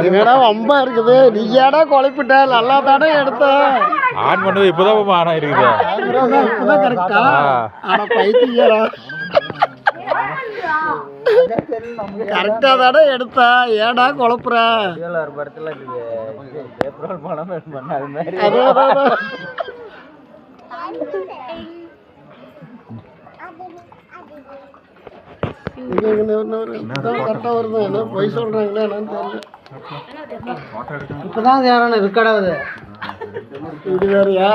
என்னடா வம்பா இருக்குது, நீ ஏடா குழப்பிட்ட, நல்லா தானே எடுத்த. ஆன் பண்ணது இப்பதான் ஆனா இருக்குது. இப்பதான் கரெக்டா? ஆனா பைத்தியரா, கரெக்டா தானே எடுத்த, ஏடா குழப்புற. கரெக்டா வருது, என்ன பொய் சொல்றாங்களே என்னன்னு தெரியல. இப்பதான் ரெக்கார்டாகுது. இது வேறையா?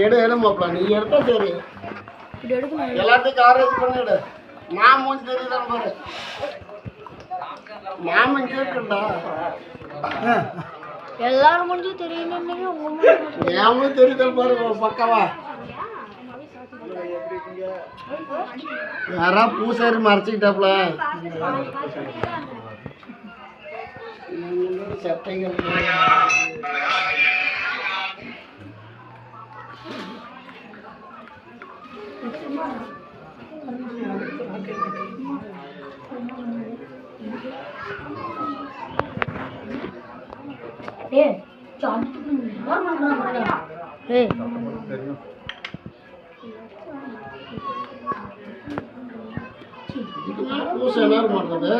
எடு மாப்பிள, நீ எடுத்தா சரி. எல்லாத்தையும் கவரேஜ் பண்ணிடு. நான் மூஞ்சி தெரியுதான் பாரு, மாமன் கேட்கண்டா. எல்லாரும் மூஞ்சி தெரியணும், ஏன் தெரியுதல் பாரு பக்கவா. யாரா பூசாரி மறைச்சிக்கிட்டாப்ல. சட்டைகள் பூசை என்ன பண்றது?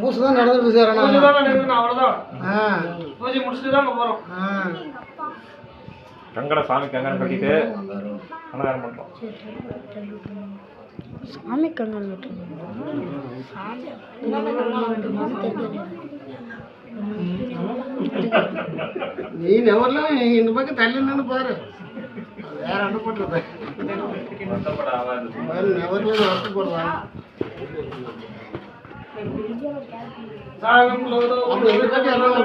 பூசை தான் நடந்துட்டு சார். கங்கட சாமி கங்கடம் கட்டிட்டு அன்னதானம் பண்றோம். சாமி கங்கல் நீ நெவர்லாம் இந்த பக்கம் தள்ளி நின்று பாரு, வேற என்ன பண்றது. நெவர்ல வருத்தப்படுறான். அப்படி இந்த பக்கம் எல்லாம்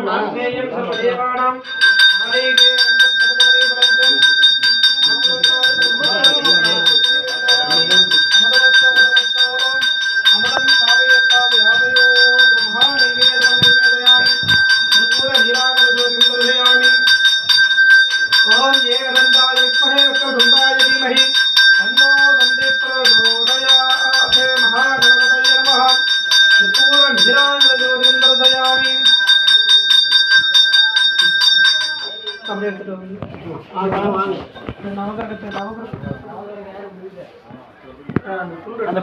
அந்த